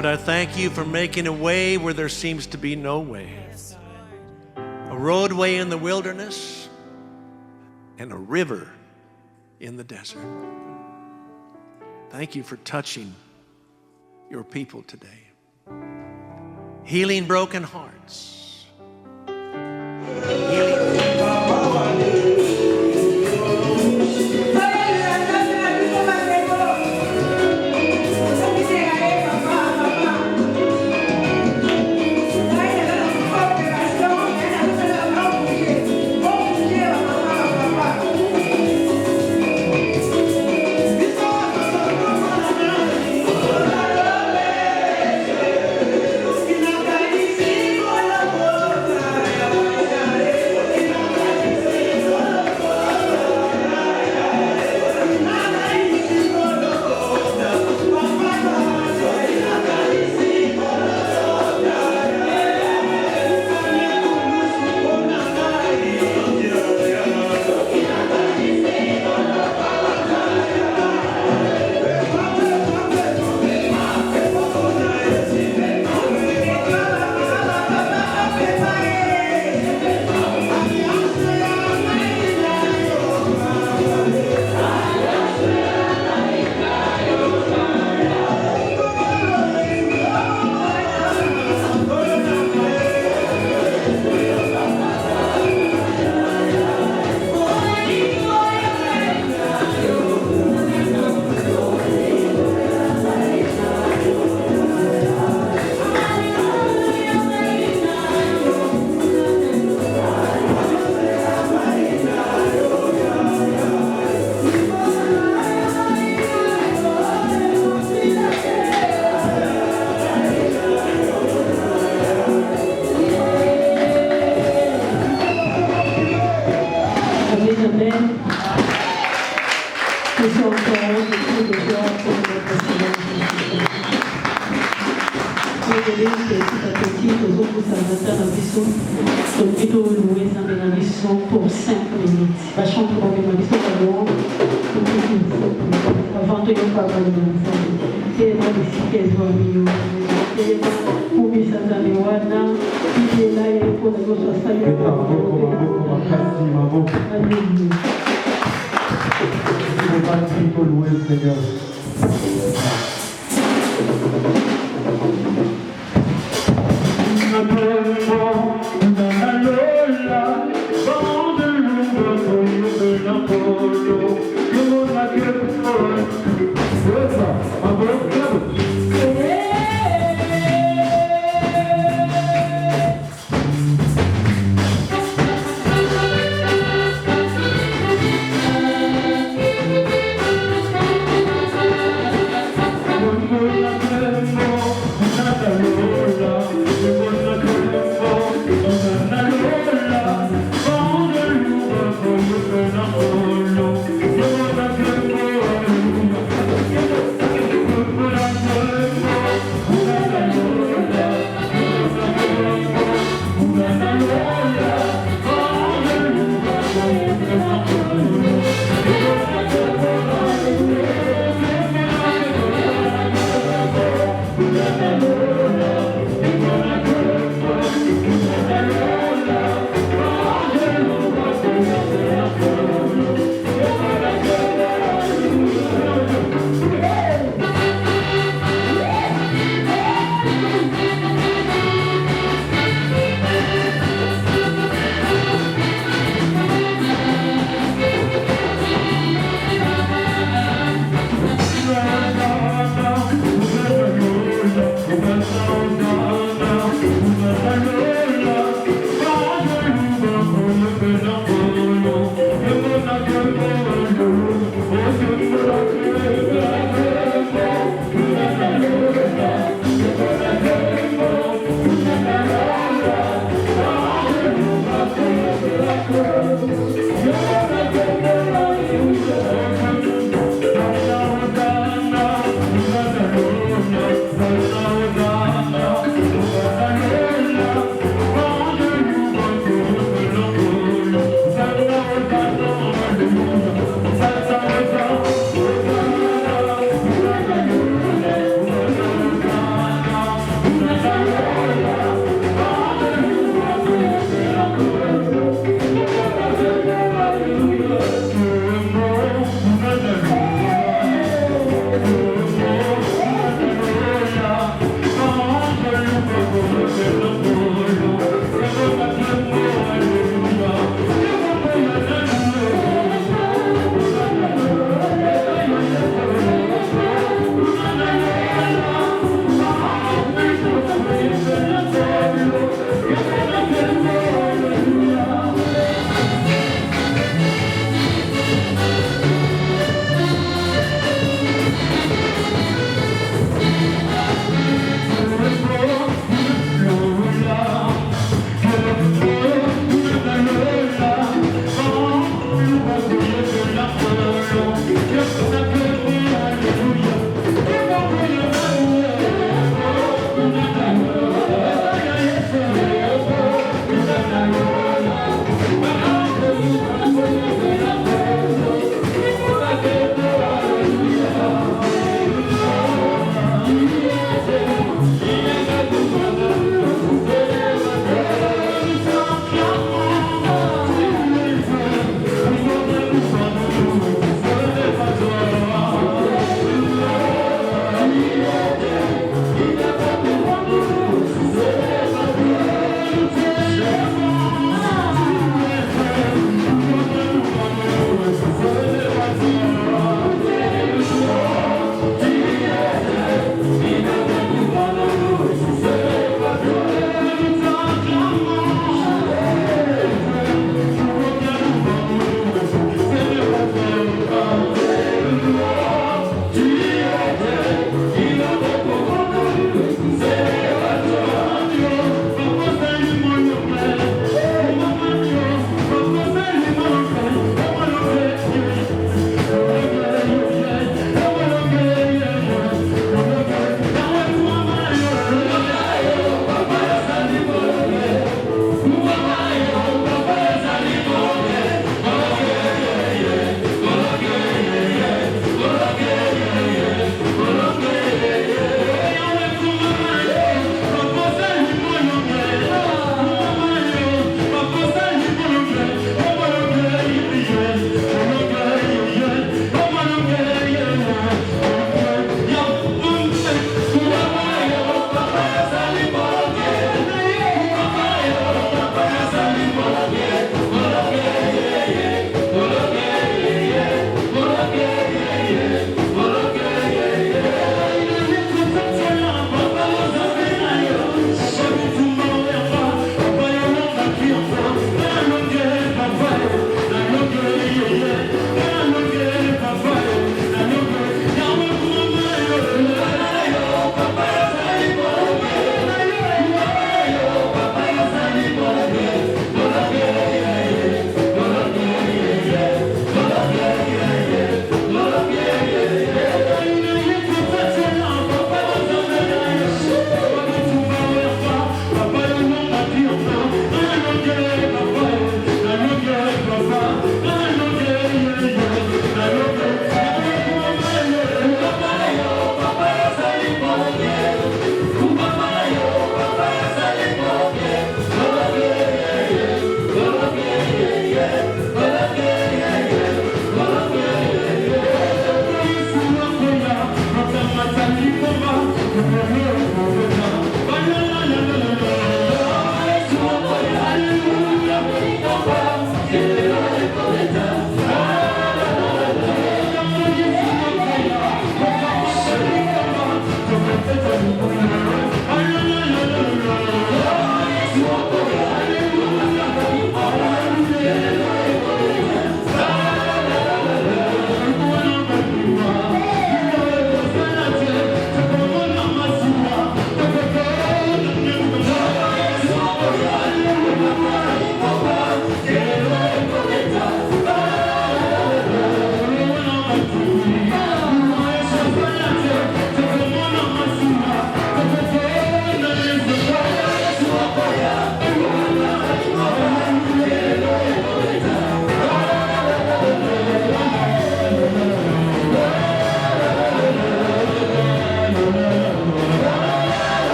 Lord, I thank you for making a way where there seems to be no way. A roadway in the wilderness and a river in the desert. Thank you for touching your people today. Healing broken hearts. Healing. Thank you.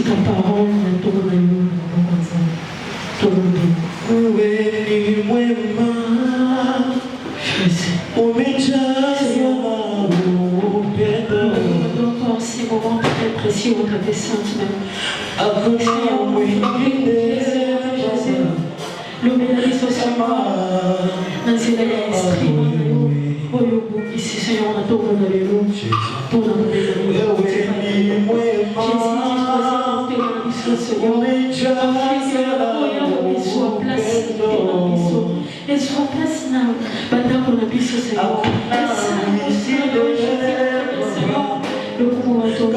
Si ta parole est ton royaume, ton encore ces moments très précis où ta descente même. Jésus, l'obéissance au Seigneur, dans ces esprits, ici, Seigneur, on a tout le monde, tout le monde, Jésus, soit place et soit place now. Maintenant qu'on a pu se Seigneur, le pouvoir de ton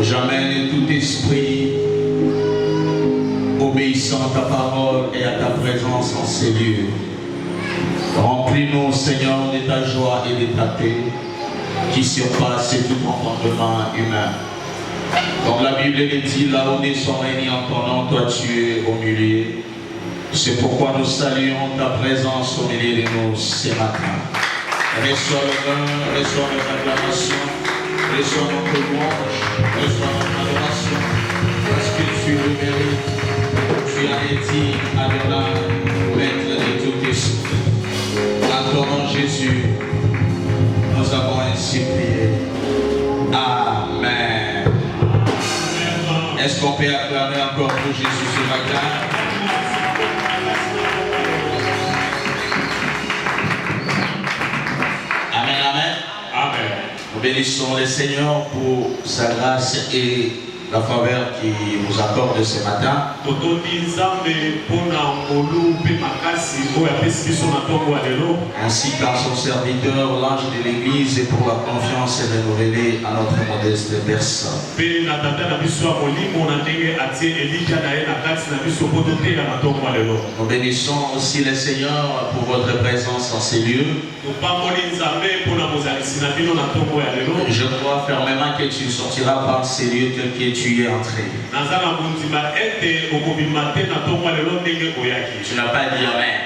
J'amène tout esprit obéissant à ta parole et à ta présence en ces lieux. Remplis-nous, Seigneur, de ta joie et de ta paix qui surpasse tout entendement humain. Comme la Bible le dit, là où des sont réunis en ton nom, toi tu es au milieu. C'est pourquoi nous saluons ta présence au milieu de nous ce matin. Reçois l'honneur, reçois notre acclamation, reçois notre louange, reçois notre adoration, parce que tu le mérites. Tu as été Adonai, maître de tout esprit. En ton nom Jésus, nous avons ainsi prié. Est-ce qu'on peut acclamer encore pour Jésus ce matin? Amen, amen. Amen. Nous bénissons le Seigneur pour sa grâce et la faveur qu'il nous accorde ce matin. Ainsi qu'à son serviteur, l'ange de l'Église, et pour la confiance renouvelée à notre modeste personne. Nous bénissons aussi le Seigneur pour votre présence en ces lieux. Je crois fermement que tu sortiras par ces lieux tel que tu es entré. Tu n'as pas dit Amen.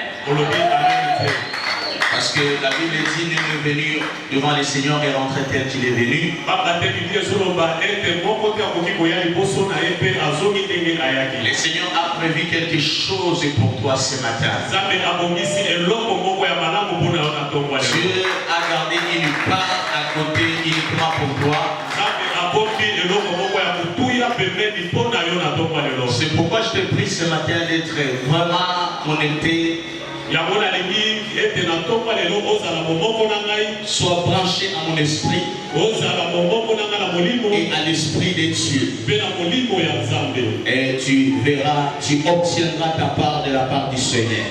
Parce que la Bible dit nul n'est venu devant le Seigneur et rentrer tel qu'il est venu. Le Seigneur a prévu quelque chose pour toi ce matin. Dieu a gardé une part à côté uniquement pour toi. C'est pourquoi je te prie ce matin d'être vraiment connecté. Sois branché à mon esprit et à l'esprit de Dieu. Et tu verras, tu obtiendras ta part de la part du Seigneur.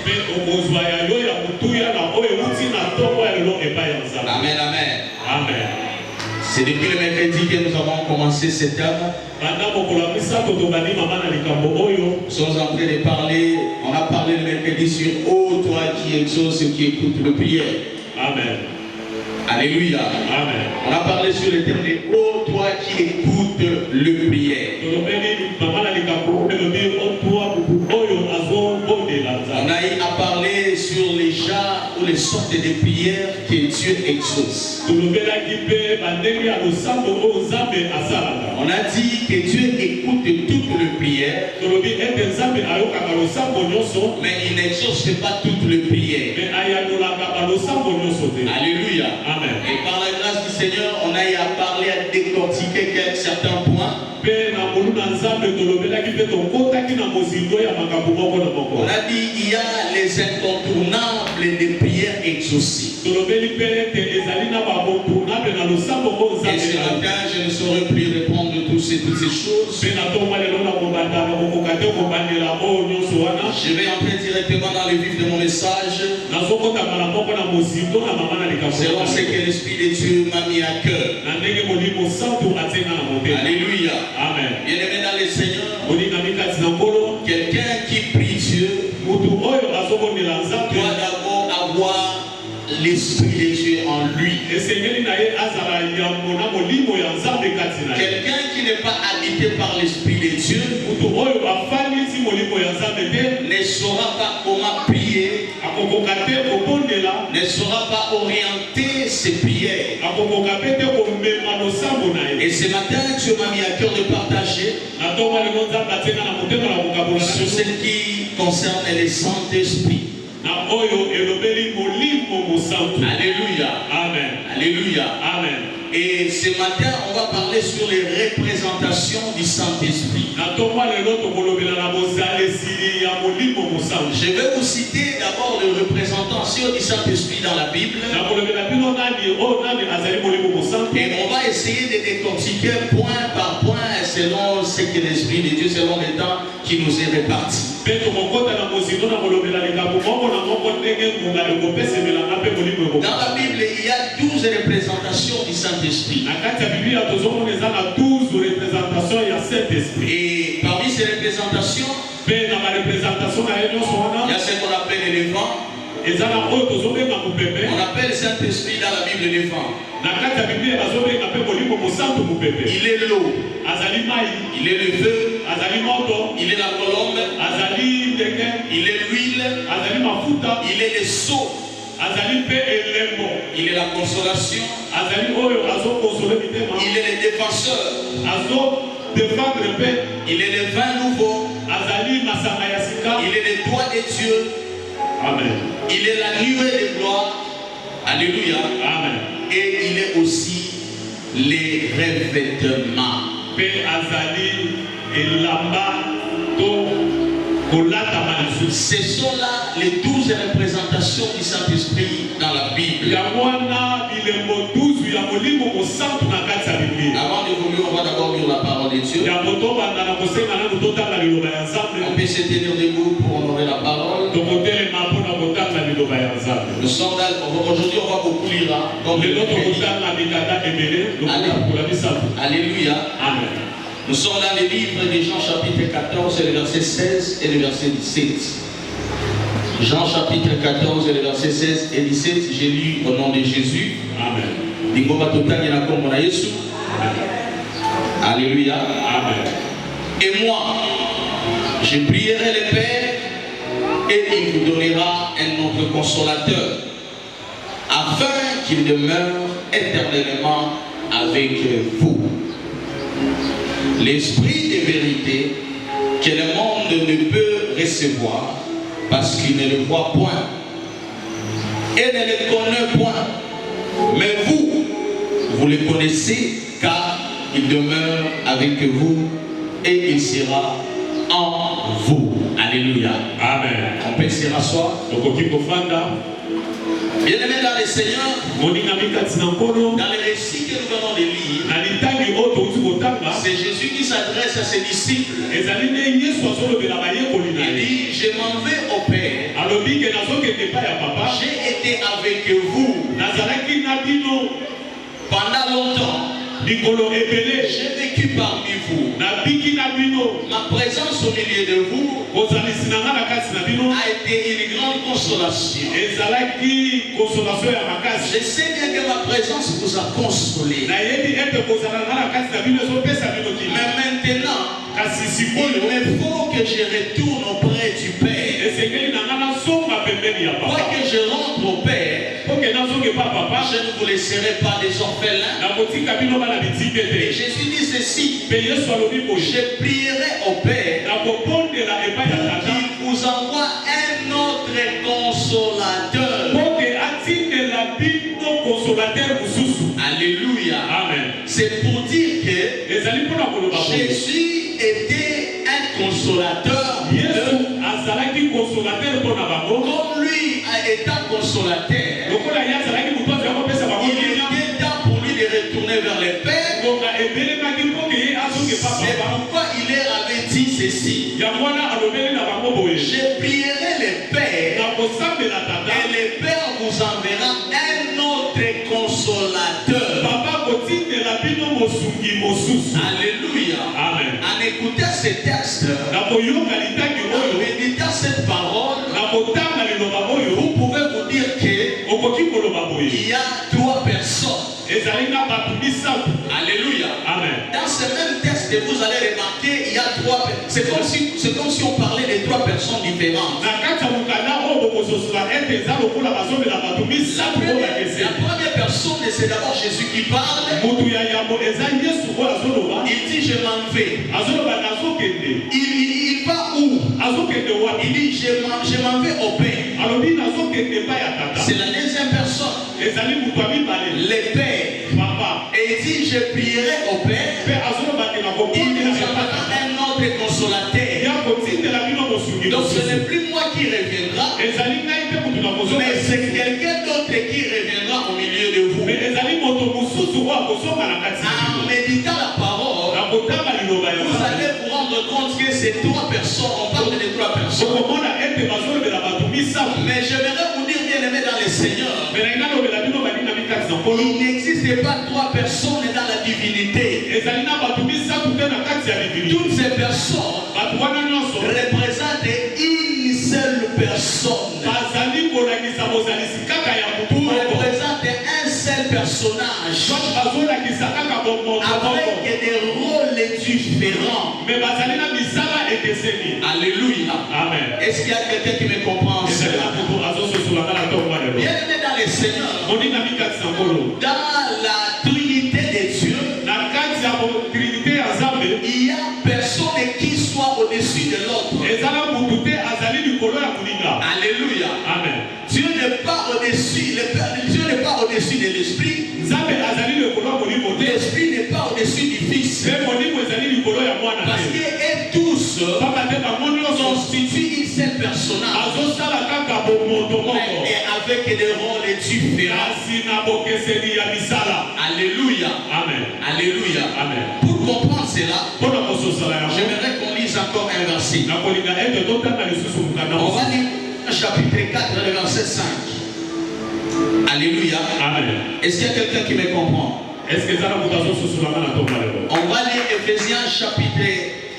Amen, amen. Amen. C'est depuis le mercredi que nous avons commencé cette œuvre. Nous sommes en train de parler, on a parlé le mercredi sur ô toi qui exauce et qui écoute le prière. Amen. Alléluia. Amen. On a parlé sur le terme de ô toi qui écoute le prière. On a eu à parler sur les genres ou les sortes de prières que Dieu exauce. On a dit que Dieu écoute toutes les prières, mais il n'exauce pas toutes les prières. Alléluia. Amen. Et par la grâce du Seigneur, on a eu à parler, à décortiquer certains points. On a dit il y a les incontournables des prières exaucées. Et ce matin, je ne saurais plus répondre de toutes ces choses. Je vais entrer directement dans le vif de mon message, selon ce que l'Esprit de Dieu m'a mis à cœur. Alléluia. Amen. Bien-aimé dans le Seigneur, quelqu'un qui prie Dieu doit d'abord avoir l'Esprit de Dieu en lui. Quelqu'un qui n'est pas habité par l'Esprit de Dieu ne saura pas comment prier, ne saura pas orienter ses prières. Et ce matin, Dieu m'a mis à cœur de partager sur ce qui concerne les Saint-Esprit. Alléluia. Amen. Alléluia. Amen. Et ce matin, on va parler sur les représentations du Saint-Esprit. Je vais vous citer d'abord les représentations du Saint-Esprit dans la Bible. Et on va essayer de décortiquer point par point selon ce que l'Esprit de Dieu, selon le temps qui nous est réparti. Dans la Bible, il y a 12 représentations du Saint-Esprit. Et parmi ces représentations, il y a ce qu'on appelle les vents. On appelle Saint-Esprit dans la Bible les vents. Il est l'eau, il est le feu, il est la colombe, il est l'huile, il est le sceau, il est la consolation, il est le défenseur, il est le vin nouveau, il est le doigt de Dieu. Amen. Il est la nuée de gloire. Alléluia. Amen. Et il est aussi les revêtements. pe azali elamba to kolata malisusu. Ce sont là les 12 représentations du Saint-Esprit dans la Bible. Yamwana bilembo 12 ya molimo mosantu na kati ya Biblia. Avant d'évoluer, on va d'abord lire la parole de Dieu. Ya moto banda na kosenga na kutotanga liloba ya Nzambe. On peut se tenir debout pour honorer la parole. Tokotelema mpona kotanga liloba ya Nzambe. Nous sommes là, aujourd'hui on va beaucoup lire. Comme Lelo le dit. tokotanga mikanda ebele lokola misato. Alléluia. Amen. Nous sommes dans le livre de Jean chapitre 14 et le verset 16 et le verset 17. Jean chapitre 14 et le verset 16 et 17, j'ai lu au nom de Jésus. Amen. Alléluia. Amen. Et moi, je prierai le Père et il vous donnera un autre consolateur, afin qu'il demeure éternellement avec vous. L'esprit de vérité que le monde ne peut recevoir parce qu'il ne le voit point et ne le connaît point. Mais vous, vous le connaissez car il demeure avec vous et il sera en vous. Alléluia. Amen. On peut se rasseoir. Bien-aimés dans le Seigneur, dans le récit que nous venons de lire, c'est Jésus qui s'adresse à ses disciples. Il dit, je m'en vais au Père. J'ai été avec vous pendant longtemps. J'ai vécu parmi vous. Ma présence au milieu de vous a été une grande consolation. Je sais bien que ma présence vous a consolé. Mais maintenant, il me faut que je retourne auprès du Père. Quoi que je rentre au Père, je ne vous laisserai pas des orphelins. Et Jésus dit ceci, je prierai au Père qu'il vous envoie un autre consolateur. Alléluia. Amen. C'est pour dire que Jésus était un consolateur. Comme lui étant consolateur, il était temps pour lui de retourner vers le Père. C'est pourquoi il avait dit ceci. Je prierai le Père et le Père vous enverra un autre consolateur. Alléluia. Amen. En écoutant ce texte, en méditant cette parole, vous pouvez vous dire qu'il y a trois personnes. Alléluia. Amen. Dans ce même texte, vous allez remarquer, il y a trois personnes. C'est comme si on parlait de trois personnes différentes. La première personne, c'est d'abord Jésus qui parle. Il dit, je m'en vais. Il va où? Il dit, je m'en vais au Père. C'est la deuxième personne. Le Père. Et il dit, je prierai au Père. Il nous enverra un autre consolateur. Donc ce n'est plus moi qui reviendra, mais c'est quelqu'un d'autre qui reviendra au milieu de vous. En méditant la parole, vous allez vous rendre compte que ces trois personnes, on parle de trois personnes. Mais j'aimerais vous dire, bien aimé dans le Seigneur, il n'existe pas trois personnes dans la divinité. Toutes ces personnes représentent une seule personne. Pour représenter un seul personnage avec des rôles différents. Alléluia. Amen. Est-ce qu'il y a quelqu'un qui me comprend? Bien aimé dans le Seigneur, dans la Trinité de Dieu, il y a personne qui soit au-dessus de l'autre. Alléluia. Amen. Dieu n'est pas au-dessus, Dieu n'est pas au-dessus de l'esprit. L'esprit n'est pas au-dessus du Fils. On va lire chapitre 4, le verset 5. Alléluia. Amen. Est-ce qu'il y a quelqu'un qui me comprend? Est-ce que ça va vous donner ce soir? On va lire Éphésiens chapitre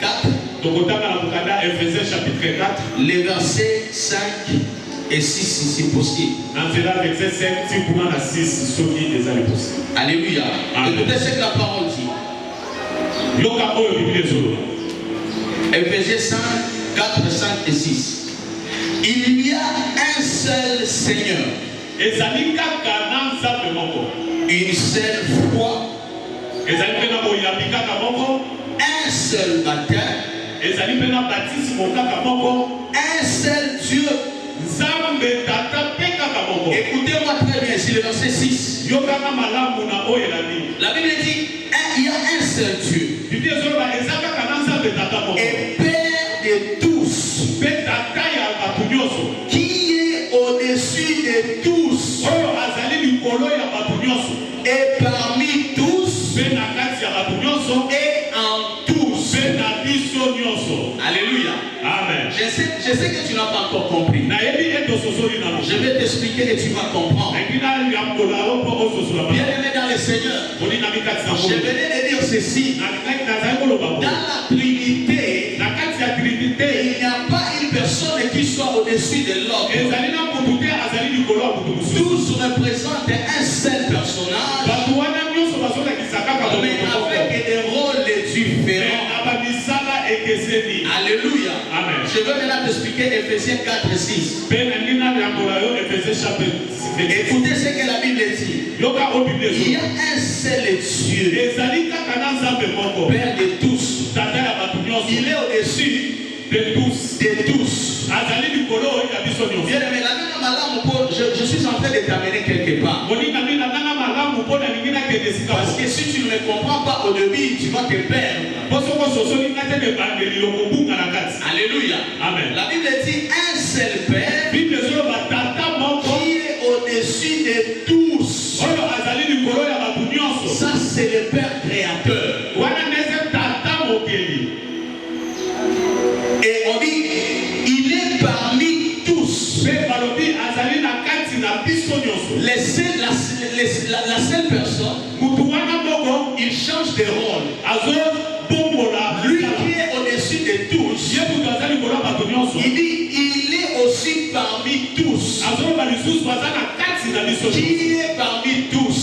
4. Éphésiens chapitre 4. Les versets 5 et 6 si c'est possible. Alléluia. Écoutez ce que la parole dit. Éphésiens 5, 4, 5 et 6. Il y a un seul Seigneur, une seule foi, un seul baptême, un seul Dieu. Écoutez-moi très bien ici le verset 6. La Bible dit il y a un seul Dieu et Père de tous, qui est au-dessus de tous et parmi tous et en tous. Alléluia. Amen. Je sais que tu n'as pas encore compris. Je vais t'expliquer et tu vas comprendre. Bien aimé dans le Seigneur, je venais de dire ceci. Dans la Trinité, il n'y a pas une personne qui soit au-dessus de l'autre. Tous représentent un seul personnage, mais avec des rôles différents. Alléluia. Amen. Je veux maintenant t'expliquer Éphésiens 4 et 6. Écoutez ce que la Bible dit. Il y a un seul Dieu, Père de tous. Il est au-dessus de tous. Bien aimé, je suis en train de t'amener quelque part. Parce que si tu ne me comprends pas au début, tu vas te perdre. Alléluia. Amen. La Bible dit un seul Père qui est au-dessus de tous. Ça, c'est le Père créateur. Et on dit, il est parmi tous. La seule personne, il change de rôle. Lui qui est au-dessus de tous, il dit, il est aussi parmi tous. Qui est parmi tous?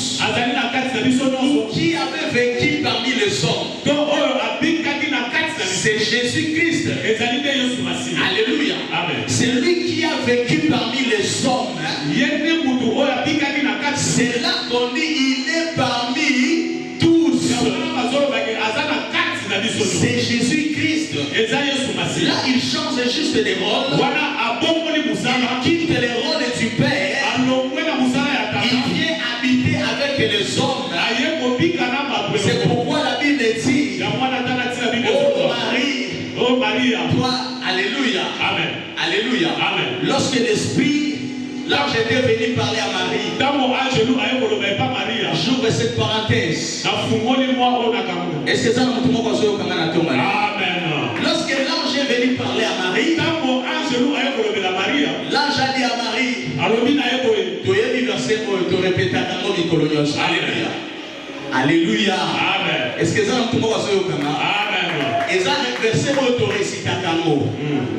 Qui avait vécu parmi les hommes? C'est Jésus-Christ. Alléluia. Amen. C'est lui qui a vécu parmi les hommes. C'est là qu'on dit il est parmi tous. C'est Jésus-Christ. Là, il change juste les rôles. Il quitte les rôles du Père. Il vient habiter avec les hommes. C'est pourquoi la Bible dit oh Marie, toi, alléluia. Amen. Alléluia. Amen. Lorsque l'Esprit, l'ange était venu parler à Marie. J'ouvre cette parenthèse. Est-ce que ça nous tombe comme ça? Amen. Lorsque l'ange est venu parler à Marie, l'ange a dit à Marie, tu es verset pour te répéter à Alléluia. Alléluia. Amen. Est-ce que ça nous tombe comme ça? Amen. Et ça, le verset où tu récites à Kango.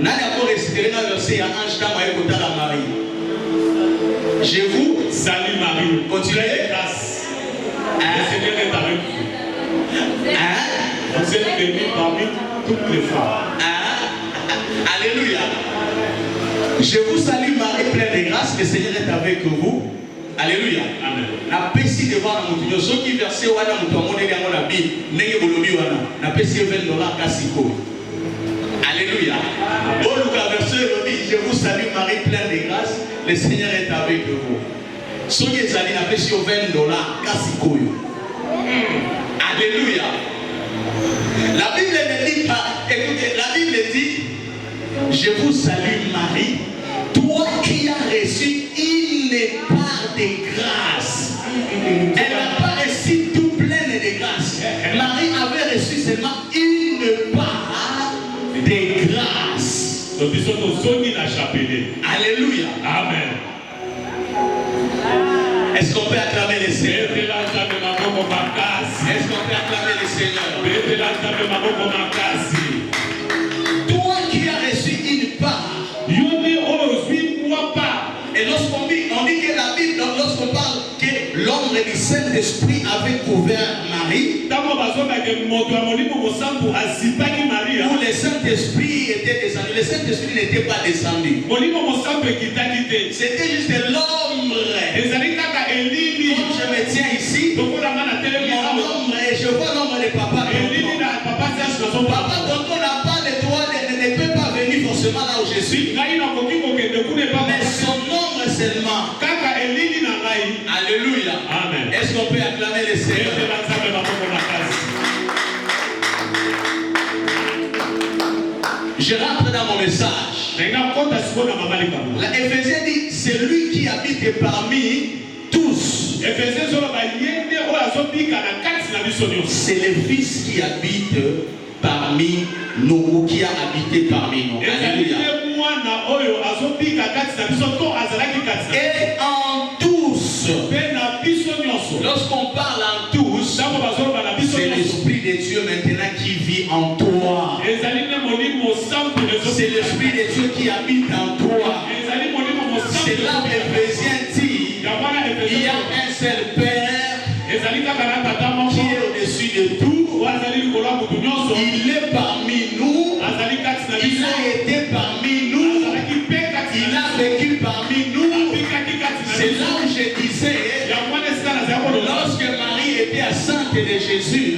N'a pas récité le verset à Ange Tama et Kota la Marie. Je vous salue Marie. Continuez. Grâce. Le Seigneur est avec vous. Vous êtes bénie parmi toutes les femmes. Alléluia. Je vous salue Marie, pleine de grâce. Le Seigneur est avec vous. Alléluia. Amen. Na pesi devant la montagne. Ceux qui versaient wana mutamone dans la Bible, nenge bolobi wana. Na pesi $20 kasiko. Alléluia. Bon Lucas verset lobi, je vous salue Marie, pleine de grâce. Le Seigneur est avec vous. Ceux qui sont allés na pesi $20 kasiko. Alléluia. La Bible ne dit pas. Écoutez, la Bible dit, je vous salue Marie, toi qui as reçu une part de grâce. Elle n'a pas reçu tout pleine de grâce. Marie avait reçu seulement une part de grâce. Alléluia. Amen. Est-ce qu'on peut acclamer les Seigneurs? Est-ce qu'on peut acclamer les Seigneurs? Toi qui as reçu une part. Et lorsqu'on dit que la Bible, lorsqu'on parle que l'ombre du Saint-Esprit avait couvert Marie, où le Saint-Esprit était descendu, le Saint-Esprit n'était pas descendu. C'était juste l'ombre. Quand je me tiens ici, mon ombre, et je vois l'ombre de papa. Papa, quand on n'a pas de droit, ne peut pas venir forcément là où je suis. Mais son ombre seulement. Alléluia. Amen. Est-ce qu'on peut acclamer les Seigneurs? Je rentre dans mon message. La Éphésiens dit, c'est lui qui habite parmi tous. C'est le Fils qui habite parmi nous, ou qui a habité parmi nous. Alléluia. Et en tous, lorsqu'on parle en tous, c'est l'Esprit de Dieu maintenant qui vit en toi. C'est l'Esprit de Dieu qui habite en toi. C'est là où Éphésiens dit, il y a un seul Père qui est au-dessus de tout. Il est parmi nous. Il a été parmi nous. Il a vécu parmi nous. C'est là où je disais, lorsque Marie était enceinte de Jésus, et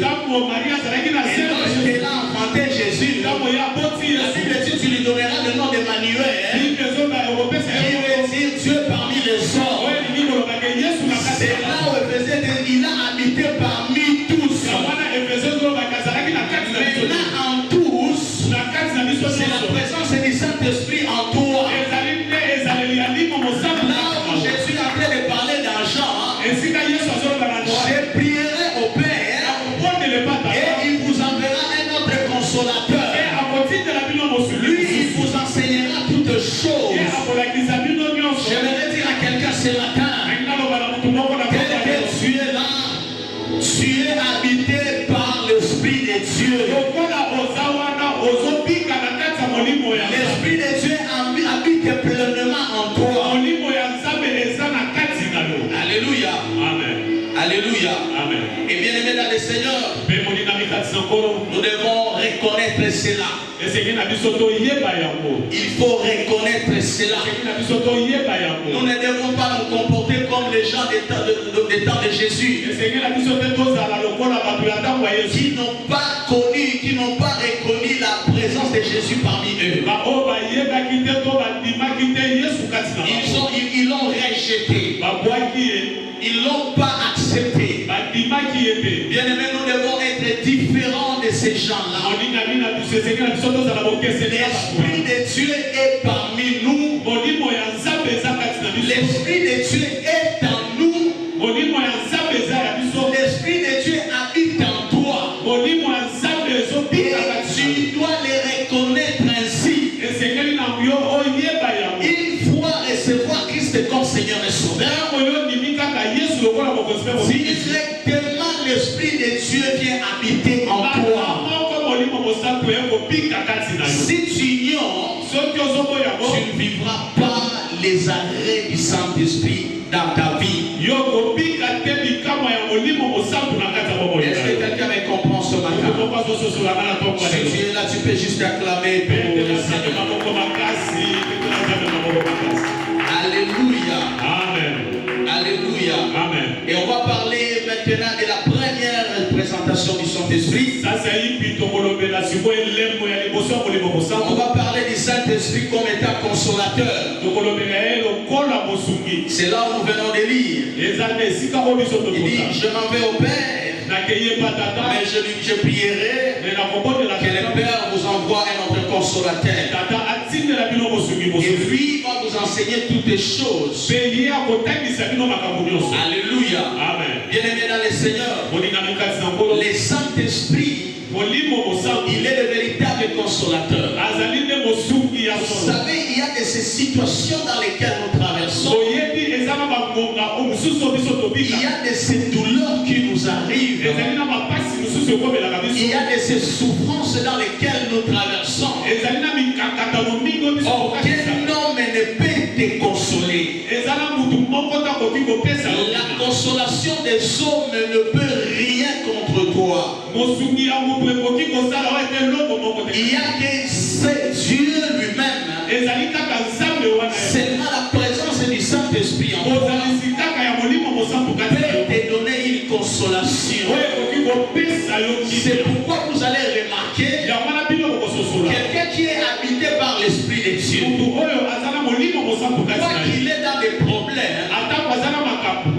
lorsqu'elle a enfanté Jésus, la Bible dit, tu lui donneras le nom d'Emmanuel, qui veut dire Dieu parmi les hommes. C'est là où il a habité parmi tous. Maintenant en tous, c'est la présence du Saint-Esprit en toi. Là où Jésus est en train de parler d'argent, je prierai au Père et il vous enverra un autre consolateur. Lui, il vous enseignera toutes choses. J'aimerais dire à quelqu'un ce matin, tel que tu es là, tu es habité par l'Esprit de Dieu. L'Esprit de Dieu habite pleinement en toi. Alléluia. Amen. Alléluia. Amen. Et bien aimé dans le Seigneur, nous devons reconnaître cela. Il faut reconnaître cela. Nous ne devons pas nous comporter comme les gens des temps de Jésus, qui n'ont pas connu, qui n'ont pas reconnu la présence de Jésus parmi eux. Ils l'ont rejeté. Ils ne l'ont pas accepté. Bien aimé, nous devons être différents de ces gens-là. L'Esprit de Dieu est parmi nous. L'Esprit de Dieu est en nous. L'Esprit de Dieu habite en toi. Et tu dois les reconnaître ainsi. Une fois recevoir Christ comme Seigneur et Sauveur, directement l'Esprit de Dieu vient habiter en toi. Si tu ignores, tu ne vivras pas les arrêts du Saint-Esprit dans ta vie. Est-ce que quelqu'un me comprend ce matin? Si tu es là, tu peux juste acclamer pour le Seigneur. Alléluia. Amen. Alléluia. Amen. Et on va parler maintenant de la première présentation du Saint-Esprit. On va parler du Saint-Esprit comme état consolateur. C'est là où nous venons de lire. Il dit, je m'en vais au Père, mais je prierai que le Père vous envoie un autre consolateur. Et lui va vous enseigner toutes les choses. Alléluia. Amen. Bien aimé dans le Seigneur, le Saint-Esprit Il est le véritable consolateur. Vous savez, il y a de ces situations dans lesquelles nous traversons. Il y a de ces douleurs qui nous arrivent. Il y a de ces souffrances dans lesquelles nous traversons. Aucun homme ne peut te consoler. La consolation des hommes ne peut rien contre toi. Il n'y a que c'est Dieu lui-même. Seulement la présence du Saint-Esprit en toi peut te donner une consolation. C'est pourquoi vous allez remarquer quelqu'un qui est habité par l'Esprit de Dieu. Quoi qu'il est dans des problèmes,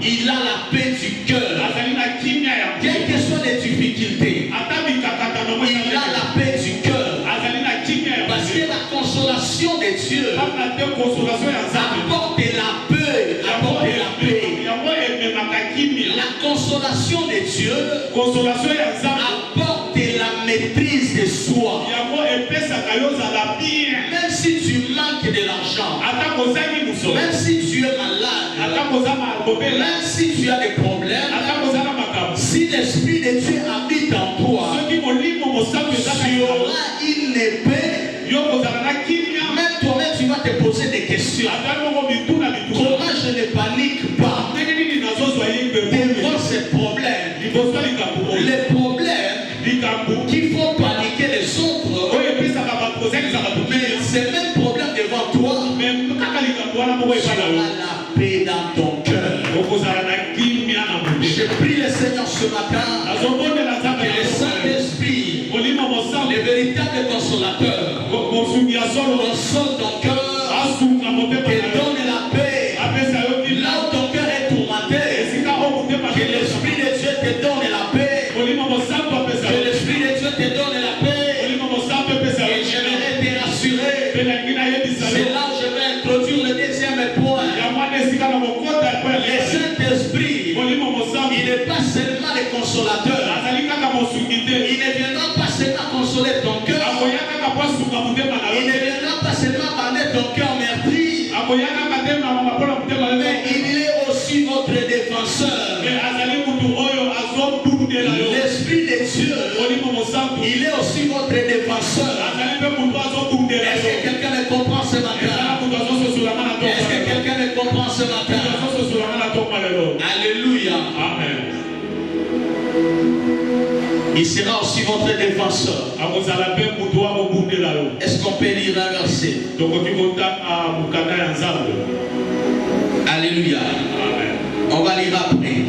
il a la paix du cœur. Quelles que soient les difficultés, il a la paix du cœur. Parce que la consolation de Dieu apporte la paix. La consolation de Dieu apporte la maîtrise de soi. Même si tu manques de l'argent, même si tu es malade, même si tu as des problèmes, si l'Esprit de Dieu habite en toi, tu auras une épée. Même toi-même, tu vas te poser des questions. Comment je ne panique pas devant ces problèmes? Les problèmes qui font paniquer les autres, mais ces mêmes problèmes devant toi, tu auras la paix dans ton cœur. Je prie le Seigneur ce matin que le Saint-Esprit, le véritable consolateur, console ton cœur, te donne la paix. Là où ton cœur est tourmenté, que l'Esprit de Dieu te donne la paix. Que l'Esprit de Dieu te donne la paix. Et j'aimerais te rassurer. C'est là où je vais introduire le deuxième point. Le Saint-Esprit, il n'est pas seulement le consolateur. Il ne viendra pas seulement consoler ton cœur. Il ne viendra pas seulement bander ton cœur meurtri. Mais il est aussi votre défenseur. L'Esprit de Dieu, il est aussi votre défenseur. Est-ce que quelqu'un me comprend ce matin? Est-ce que quelqu'un me comprend ce matin? Alléluia. Amen. Il sera aussi votre défenseur. Est-ce qu'on peut lire un verset? Alléluia. Amen. On va lire après.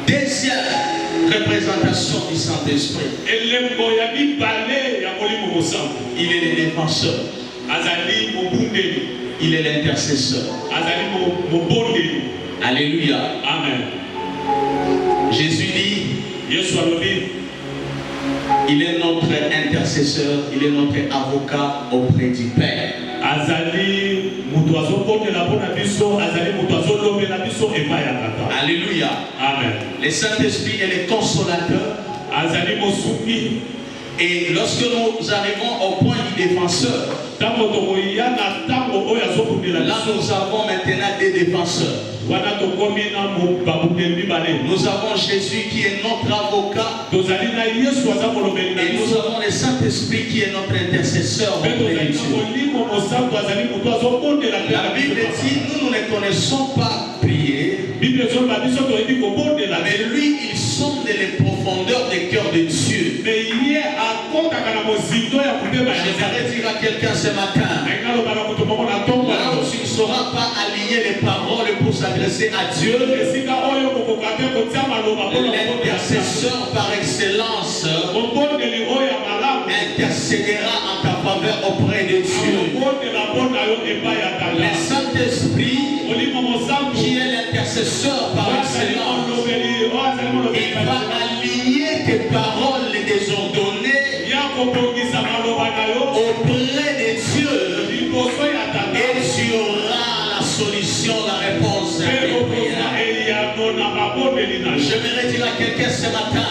Deuxième représentation du Saint-Esprit. Il est le défenseur. Il est l'intercesseur. Alléluia. Amen. Jésus dit, il est notre intercesseur, il est notre avocat auprès du Père. Alléluia. Amen. Le Saint-Esprit est le consolateur. Et lorsque nous arrivons au point du défenseur, là nous avons maintenant des défenseurs. Nous avons Jésus qui est notre avocat. Et nous avons le Saint-Esprit qui est notre intercesseur auprès de Dieu. La Bible dit, nous ne connaissons pas prier. Mais lui, il sonde les profondeurs des cœurs de Dieu. J'aimerais dire à quelqu'un ce matin, là où tu ne sauras pas aligner les paroles pour s'adresser à Dieu, l'intercesseur par excellence intercédera en ta faveur auprès de Dieu. Le Saint-Esprit, qui est l'intercesseur par excellence, il va aligner tes paroles désordonnées auprès de Dieu, et tu auras la solution, la réponse à tes prières. J'aimerais dire à quelqu'un ce matin,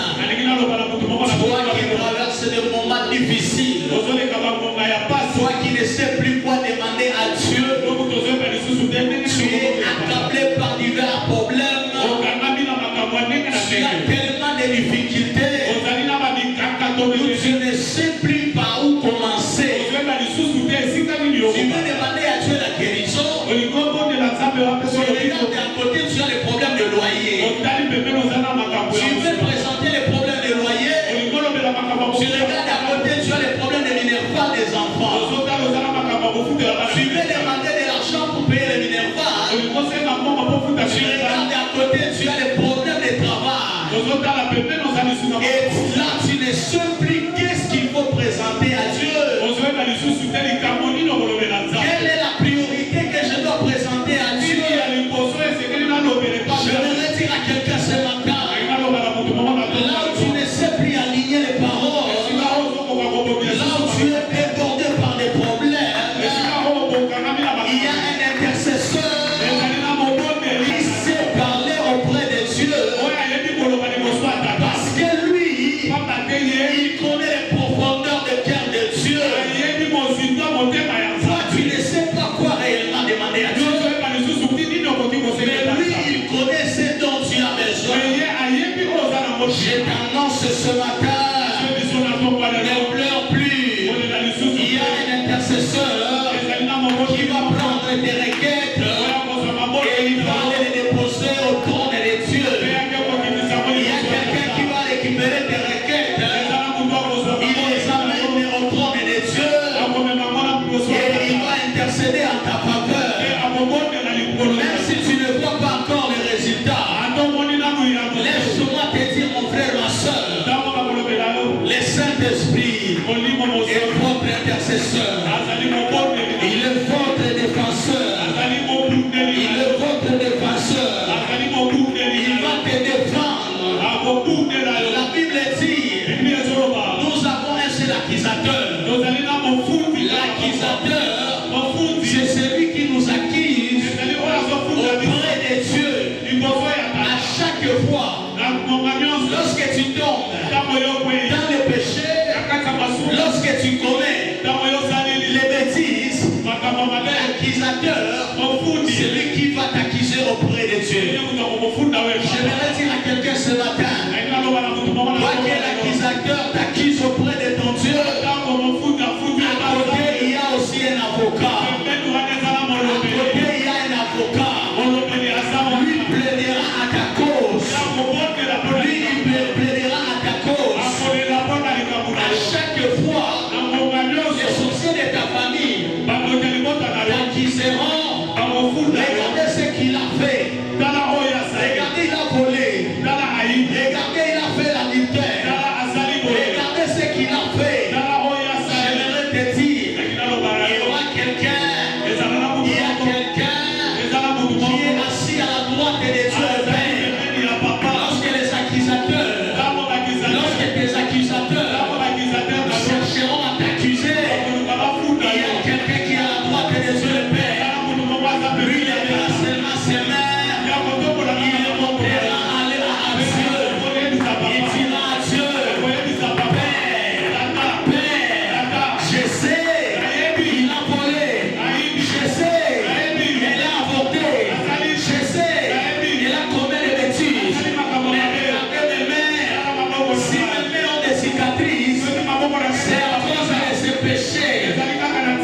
Saint-Esprit molimo est mosantu votre intercesseur. azali mobondeli Il est votre défenseur. azali mobundeli Il est votre défenseur. azali mobundeli Il va te défendre. akobundela yo La Bible dit, bibi ezoloba nous avons un seul accusateur. tozali na mofundi L'accusateur, mofundi c'est celui qui nous accuse ezali oyo azofunda auprès de Dieu. liboso ya À chaque fois, na monga nyonso lorsque tu tombes ntango yokwei dans le péché, na kati ya masumu lorsque tu commets ntango yosaleli les bêtises, makambo mabe l'accusateur, mofundi c'est lui qui va t'accuser auprès de Dieu. ekutako mofunda wetu J'aimerais dire à quelqu'un ce matin, naloba na mutu moko toi que l'accusateur t'accuse auprès de ton Dieu, ntango mofundi afundi à côté il y a aussi un avocat. pembeni wana ezala À molobeli côté il y a un avocat. molobeli aza Lui plaidera à ta cause. akobondela mpona Lui il plaidera à ta cause. akolela mpona likambo na À yo chaque fois, na ngonga les nyonso sorciers de ta famille bakokeli bota na yo t'accuseront. bakofunda yo Regardez ce qu'il a fait. tala oyo asali Regardez, il a volé. tala ayibi Regardez, il a fait l'adultère. tala asali boye Regardez ce qu'il a fait. tala oyo asali J'aimerais te dire, eki naloba na il y yo aura quelqu'un, ezala na il y a mutu quelqu'un ezala mutu qui est moko assis à la droite de Dieu le azali Père. pembeni ya papa Lorsque les accusateurs, ntango bakizateur lorsque tes accusateurs ntango bakizateur na yo chercheront à t'accuser, bakoluka bafunda il y yo a quelqu'un qui est à la droite de Dieu le Père. tala mutu moko aza Lui, pembeni il ya lèvera papa seulement ses mains, ya kotombola il montrera à Dieu. koyebisa Il papa dira à Dieu, koyebisa papa Père, tata Père, tata je sais, il a volé. Je sais, elle a avorté. Je sais, elle a commis des bêtises. Mais regardez mes mains. Si mes mains ont des cicatrices, c'est à cause de ces péchés.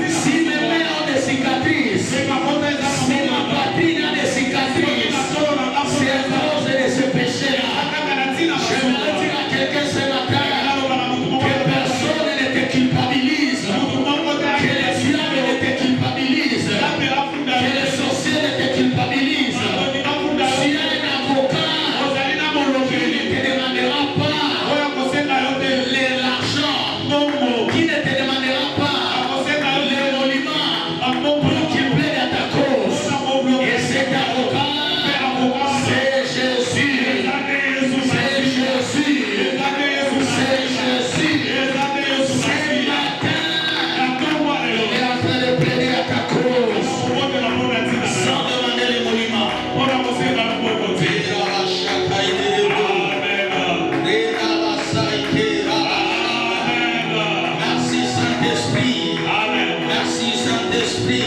Si mes mains ont des cicatrices, si ma poitrine a des cicatrices, c'est à cause de ces péchés-là. J'aimerais dire à quelqu'un ce matin que personne ne te culpabilise, que les diables ne te culpabilisent, que les sorciers ne te culpabilisent. S'il y a un avocat, qui ne te demandera pas l'argent, qui ne te demandera pas l'émolument pour qu'il plaide à ta cause. Et cet avocat, c'est Jésus. C'est Jésus. C'est Jésus. Ce matin, il est en train de plaider à ta cause sans demander l'émolument. Merci Saint-Esprit. Merci Saint-Esprit.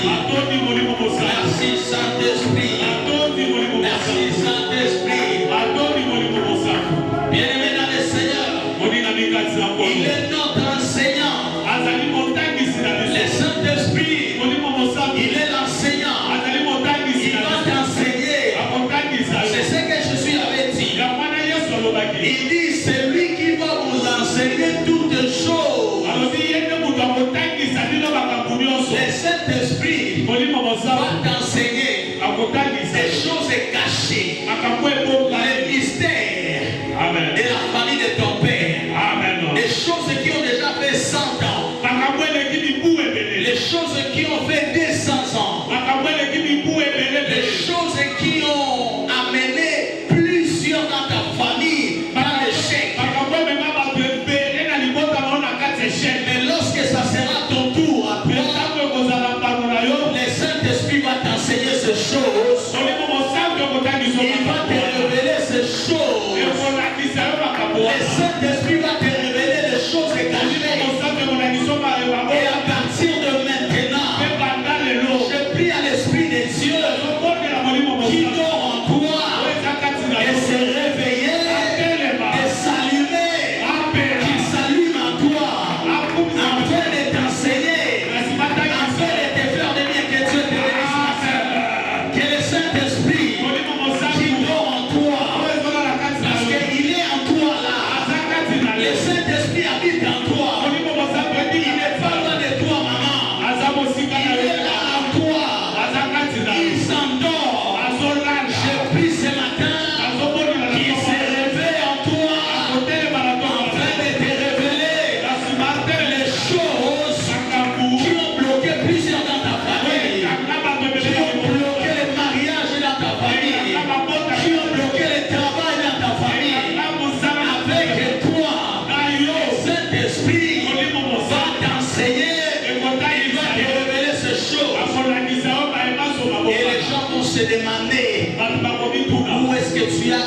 Merci Saint-Esprit. Merci Saint-Esprit. Bien-aimé dans le Seigneur, il est notre enseignant. Le Saint-Esprit, il est l'enseignant. Il va t'enseigner. C'est ce que Jésus avait dit. Il dit, c'est lui qui va vous enseigner toutes choses. Le Saint-Esprit va t'enseigner des choses cachées, les mystères de la famille de ton père, des choses qui ont déjà fait 100 ans, les choses qui ont fait 200 ans, les choses qui ont amené plusieurs dans ta famille dans l'échec. Mais lorsque ça sera ton tour à toi, le Saint-Esprit va t'enseigner ces choses. Il va te révéler ces choses. Le Saint-Esprit va te révéler les choses cachées.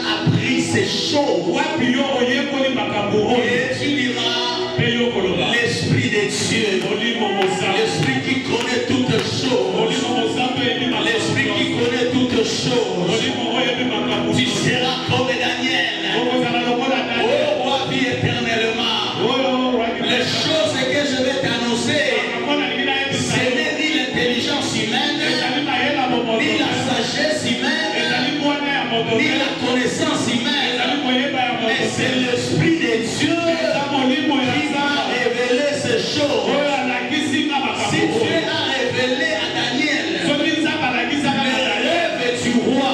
t'as appris ces choses, wapi yo oyekoli makambo oyo et tu diras mpe yo koloba l'Esprit de Dieu, molimo mosantu l'Esprit qui connaît toutes choses, molimo mosantu oyebi l'Esprit qui connaît toutes choses. molimo oyebi makambo Tu seras comme Daniel, okozala lokola oh daniel roi, vie éternellement. oyo Les choses que je vais t'annoncer, makambo nalingi nayebisa ce yo n'est ni l'intelligence humaine, ezali mayela bomoto ni la sagesse humaine, ezali bwana ya moto ni la connaissance humaine, ezali koyeba ya mais moto c'est l'Esprit de Dieu eza molimo ya qui m'a nzambe révélé ces choses. oyo alakisi nga Si makambo Dieu oyo a révélé à Daniel soki nzambe alakisaka na les daniel rêves du roi,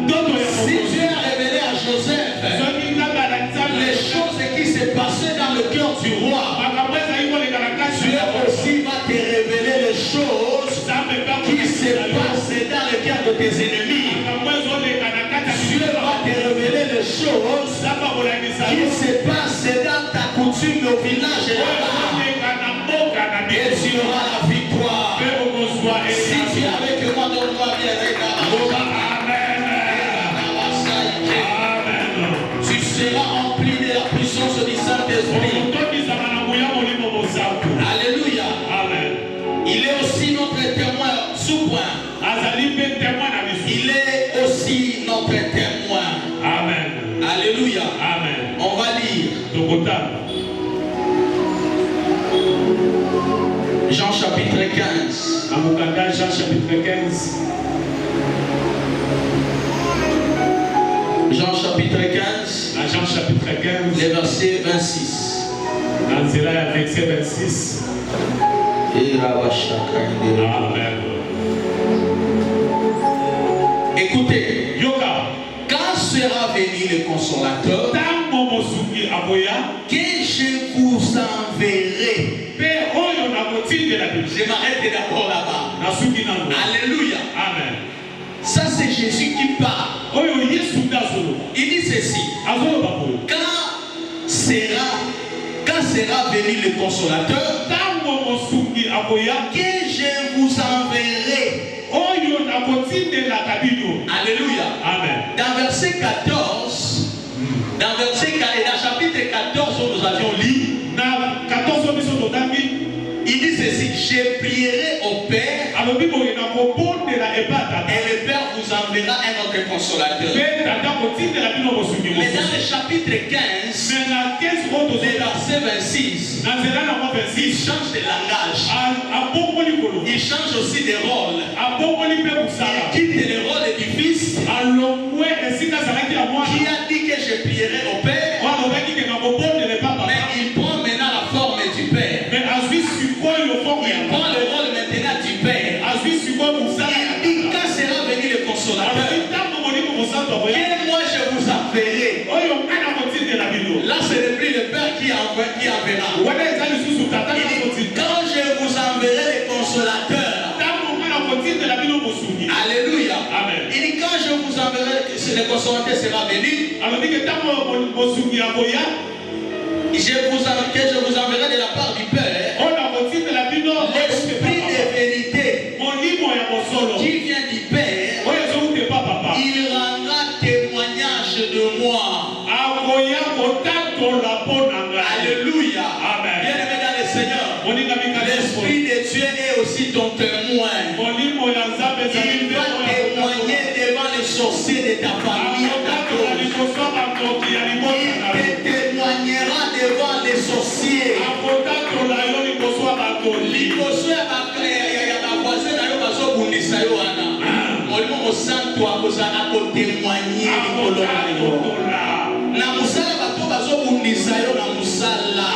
ndoto ya si mokonzi Dieu a révélé à Joseph soki nzambe alakisaka les choses qui se passaient dans le cœur du roi, makambo ezali koleka na kati Dieu ya aussi va te révéler les choses nzambe mpe qui se akolakisa yo passent dans le cœur de tes ennemis. makambo ezoleka na kati ya Dieu va te révéler les choses nzambe akolakisa qui yo se passent dans ta coutume au village oyo là-bas. ezoleka na mboka na Et tu biso auras la victoire. mpe okozwa Si tu es avec moi, donne-moi bien Loba amen amen tu seras rempli de la puissance du Saint-Esprit. okotokisama na moya molimo mosantu Alléluia. amen Il est aussi notre témoin sous point. azali mpe témoin na biso Il est aussi notre témoin. amen Alléluia. amen On va lire tokotana Jean chapitre 15. na mokanda Jean chapitre 15 Jean chapitre 15, na Jean chapitre 15 le verset 26. na nzela ya verset 26 amen Écoutez, yoka quand sera venu le consolateur, ntango mosungi akoya que je vous enverrai. mpe oyo nakotindela biso Je m'arrête d'abord là-bas. nasuki nango Alléluia. amen Ça, c'est Jésus qui parle. oyo yesu nde azoloba Il dit ceci. azoloba boyo Quand sera venu le consolateur, ntango mosungi akoya que je vous enverrai. oyo nakotindelaka bino Alléluia. amen Dans verset 14, dans chapitre 14 où nous avions lu, na 14 biso totangi il dit ceci, je prierai au Père alobi boye nakobondela epa tata et le Père vous enverra un autre consolateur. mpe tata kotindela bino mosungi Mais dans mosusu le chapitre 15, me na 15 oyo le tozola verset 26, na nzela nango il 26 change de langage. abongoli kolo Il change aussi de rôle. abongoli mpe Il kosala quitte le rôle du Fils alongwe esika azalaki ya mwana qui a dit que je prierai au Père, oyo alobaki ke nakobondela epa papa mais il prend maintenant la forme du Père. me azwi sikoyo forme Il ya prend le rôle maintenant du Père. azwi sikoyo mosala ya Il dit quand sera venu le consolateur, alobi ntango molimo mosantu akoya que moi je vous enverrai. oyo ngai nakotindela bino Là, ce n'est plus le Père qui enverra. wana eza lisusu tata Il dit, nakotinda quand je vous enverrai le consolateur. ntango ngai nakotindela bino mosungi Alléluia. amen Il dit, quand je vous enverrai, le consolateur sera venu, alobi ke ntango mosungi akoya que je vous enverrai de la part du Père, oyo nakotindela bino l'esprit de vérité molimo ya mosolo qui vient du Père, oyo ezowute pa papa il rendra témoignage de moi. akoya kotatola mpo na ngai Alléluia. Amen. Bien-aimé dans le Seigneur, moningami l'esprit de Dieu est aussi ton témoin. molimo ya nzambe ezali Il va témoigner devant les sorciers de ta famille. akotatola liboso ya bakoki ya libota na Il yo te témoignera devant les sorciers. akotatola yo liboso ya bakoli Liboso ya bavoisin na yo bazobundisa yo wana. Molimo mosantu akozala kotémoigner likolo na yo. akotola Na musala bato bazobundisa yo na musala.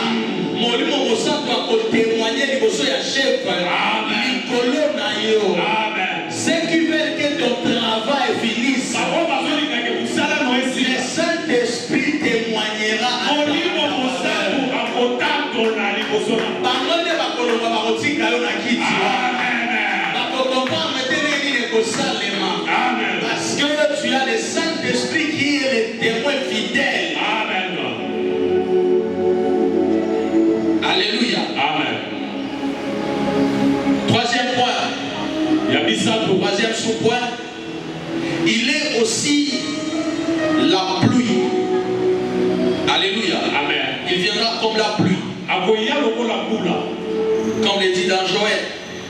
Molimo mosantu akotémoigner liboso ya chef likolo na yo. amen Ceux qui veulent que ton travail finisse, bango bazolingaka mosala no le esila Saint-Esprit témoignera à molimo ta mosantu faveur. akotatola liboso na Bango nde bakoloba bakotika yo na kiti wana. amen Bakokomprendre te nini ekosalema. amen Parce que tu as le Saint-Esprit qui est le témoin fidèle. amen Alléluia. amen Troisième point. ya misato Troisième sous-point. Il est aussi comme la pluie. akoya lokola mbula. Comme le dit dans Joël.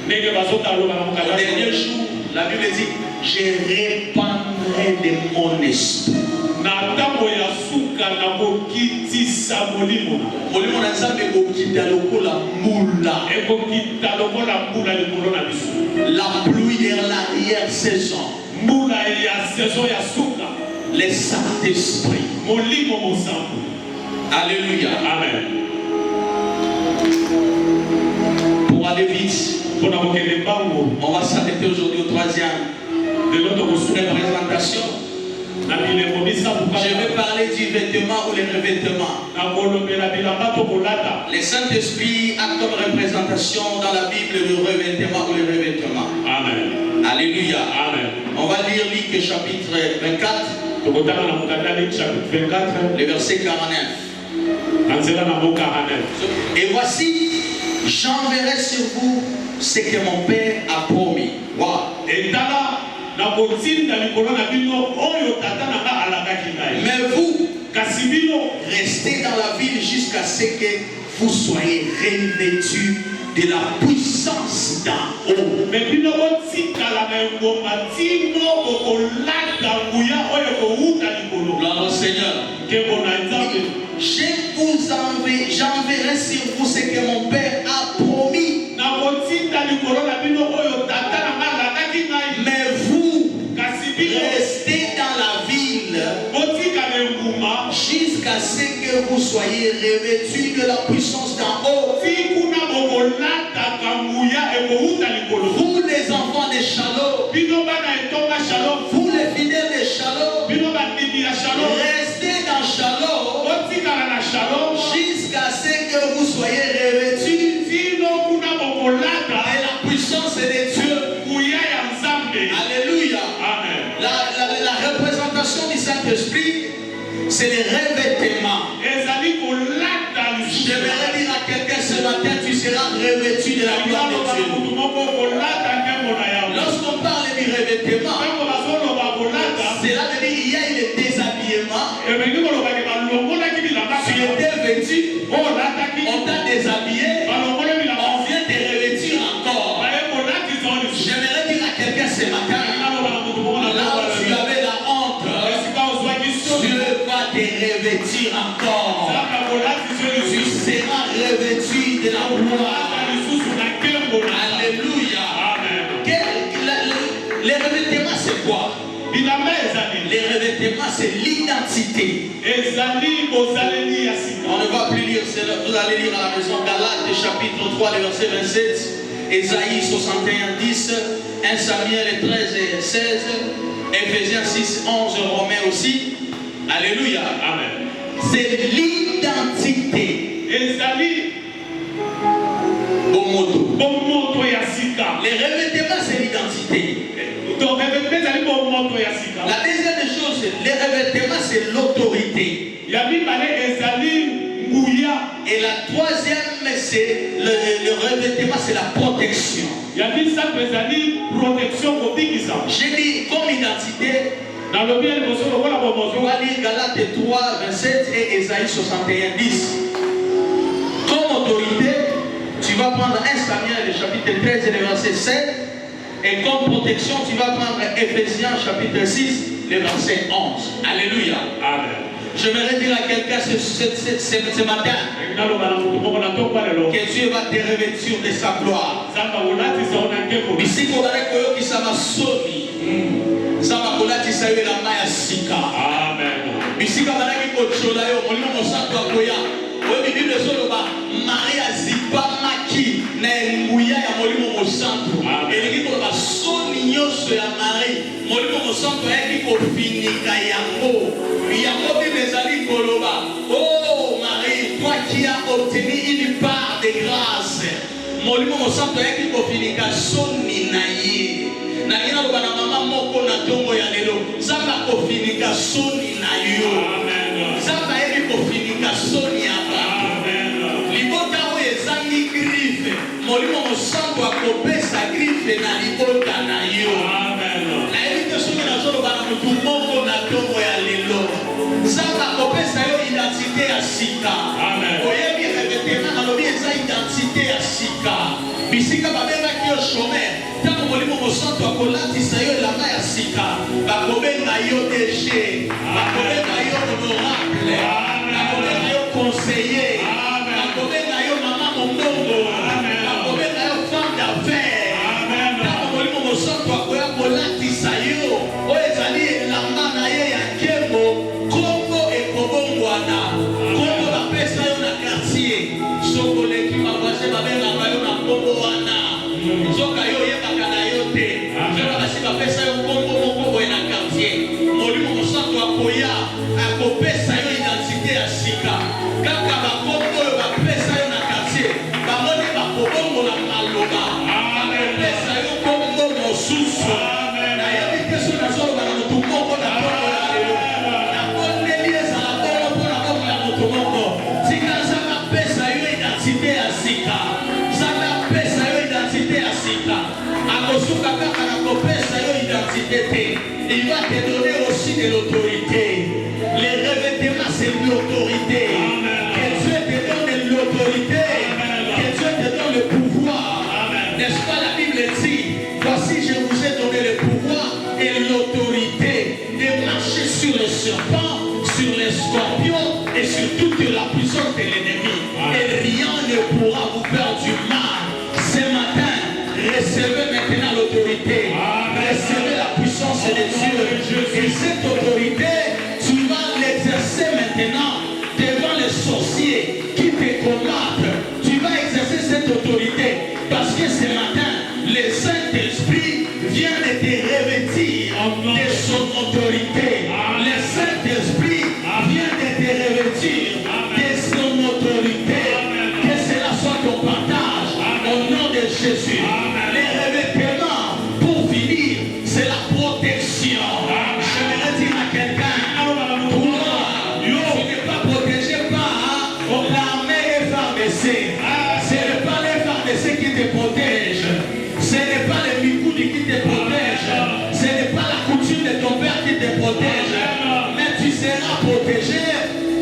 Ndenge bazotaloba na Au mokanda. dernier jour, la Bible dit, je répandrai de mon esprit. Na ntango ya suka na kokitisa molimo. Molimo na nzambe kokita lokola mbula. Ekokita lokola mbula likolo na biso. La pluie de l'arrière-saison. Mbula ya saison ya suka. Le Saint-Esprit. Molimo mosantu. Alléluia. Amen. Pour aller vite, On va s'arrêter aujourd'hui au troisième de notre représentation. Je Je vais parler du vêtement ou les revêtements. Le Saint-Esprit a comme représentation dans la Bible le revêtement ou les revêtements. Amen. Alléluia. Amen. On va lire Luc chapitre 24, le verset 49. Et voici, j'enverrai sur vous ce que mon Père a promis. Wow. Mais vous, restez dans la ville jusqu'à ce que vous soyez revêtus de la puissance d'en haut. Gloire au Seigneur. J'enverrai sur vous ce que mon Père a promis. Mais vous, restez dans la ville jusqu'à ce que vous soyez revêtus de la puissance d'en haut. Vous les enfants de Shalom, vous les fidèles de Shalom, restez dans Shalom jusqu'à ce que vous soyez revêtus de la puissance de Dieu. Alléluia. Amen. La représentation du Saint-Esprit, c'est les revêtements. J'aimerais dire à quelqu'un ce matin, tu seras revêtu de la gloire de Dieu. Lorsqu'on parle du revêtement, cela veut dire qu'il y a le déshabillement. Tu étais vêtu, on t'a déshabillé, on vient te revêtir encore. J'aimerais dire à quelqu'un ce matin, là où tu avais la honte, Dieu va te revêtir encore. Tu seras revêtu de la gloire. Alléluia. Les revêtements, c'est quoi? Les revêtements, c'est l'identité. On ne va plus lire, vous allez lire à la maison Galates chapitre 3, le verset 27, Ésaïe 61, 10, 1 Samuel 13 et 16, Ephésiens 6, 11, Romains aussi. Alléluia. Amen. C'est l'identité. Bon moto. Les revêtements, c'est l'identité. La deuxième chose, les revêtements, c'est l'autorité. Et la troisième, c'est le revêtement, c'est la protection. J'ai dit comme identité, on va lire Galates 3, 27 et Ésaïe 61, 10. Comme autorité, tu vas prendre 1 Samuel, le chapitre 13 et le verset 7. Et comme protection, tu vas prendre Ephésiens chapitre 6, le verset 11. Alléluia. Amen. J'aimerais dire à quelqu'un ce matin que Dieu va te revêtir de sa gloire. Marie azipamaki na nguya ya molimo mosantu elingi ko ba soni nyonso ya Marie molimo mosantu ayaki kofinika yango Bible ezali koloba oh Marie, toi qui as obtenu une part de grâce molimo mosantu ayaki kofinika soni na ye na ngina loba na mama moko na tongo ya lelo zamba kofinika soni na yo zamba ayaki kofinika soni ya molimo mosantu akopesa grife na libota na yo nayebi te soki nazoloba na motu moko na ntongo ya lelo nzambe akopesa yo identité ya sika oyebi esika babengaki yo chômeur ntango molimo mosantu akolatisa yo elamba ya sika bakobenga yo DG bakobenga yo honorable bakobenga yo conseiller bakobenga yo mama mombongo bakobenga yo femme d'affaires ntango molimo mosantu akoya kolatisa yo oyo ezali elamba na ye ya nkembo kombo ekobongwana kombo bapesa yo na quartier sokoleki bavoise babengaka yo na kombo wana nzoka yo oyebaka na yo te nzoka basi bapesa yo kombo moko boye na quartier molimo mosantu akoya akopesa yo identité ya sika kaka bakombo oyo bapesa yo na quartier bamoni bakobongola maloba bakopesa yo kombo mosusu nayebi te so nazoloba na motu moko na kombo ya lelo nakondeli ezala bongo mpo na kombo ya motu moko sika nzambe apesa yo identité ya sika nzambe apesa yo identité ya sika akosuka kaka na kopesa yo identité te il va te donner aussi de l'autorité les revêtements c'est l'autorité que Dieu te donne l'autorité que Dieu te donne le pouvoir n'est-ce pas la Bible dit voici je vous ai donné le pouvoir et l'autorité de marcher sur les serpents sur les scorpions et sur toute la puissance de l'ennemi et rien ne pourra vous faire du mal ce matin recevez maintenant l'autorité recevez la puissance de Dieu et cette autorité tu vas l'exercer maintenant devant les sorciers qui te combattent tu vas exercer cette autorité parce que ce matin le Saint-Esprit vient de te revêtir de son autorité le Saint-Esprit vient de te revêtir de son autorité que cela soit ton partage au nom de Jésus les revêtements pour finir c'est la protection j'aimerais dire à quelqu'un toi tu n'es pas protégé par l'armée FARDC ce n'est pas les FARDC qui te protègent ce n'est pas les Mikoudi qui te protègent ce n'est pas la coutume de ton père qui te protège mais tu seras protégé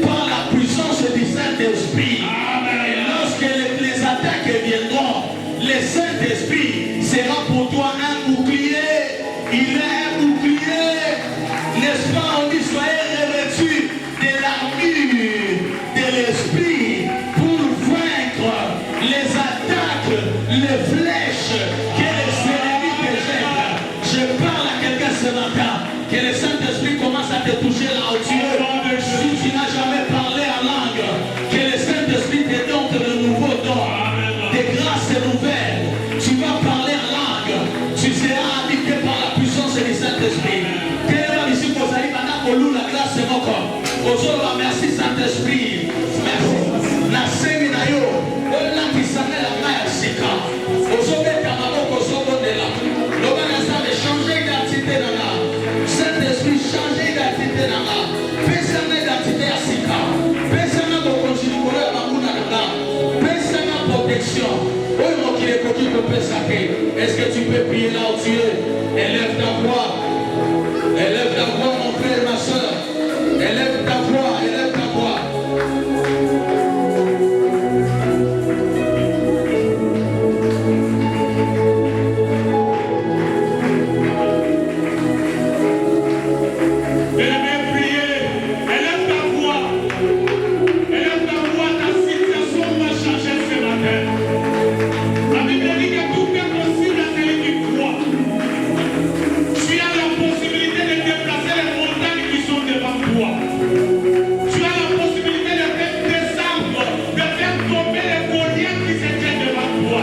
par la puissance du Saint-Esprit et lorsque les attaques viendront le Saint-Esprit sera pour toi un bouclier il est un bouclier n'est-ce pas on dit soyez revêtus de l'armure de l'Esprit pour vaincre les attaques les flèches que les ennemis te jettent je parle à quelqu'un ce matin que le Saint-Esprit commence à te toucher là où tu es si tu n'as jamais parlé en langue que le Saint-Esprit te donne de nouveaux dons des grâces nouvelles tu vas parler en langue tu seras habité par la puissance du Saint-Esprit tellement ici vous allez maintenant la grâce moko ozoloba merci Saint-Esprit merci na semi na yo olakisanga la main ya sika ozobeta maboko ozobondela loba na nzambe change identité nanga Saint-Esprit change identité nanga pesanga identité ya sika pesanga bokonzi likolo ya banguna nanga pesanga protection oyo mokili ekoki kopesa te est-ce que tu peux prier là où tu es élève ta voix mon frère ma soeur élève ta voix Tu as la possibilité de faire descendre, de faire tomber les Goliaths qui se tiennent devant toi.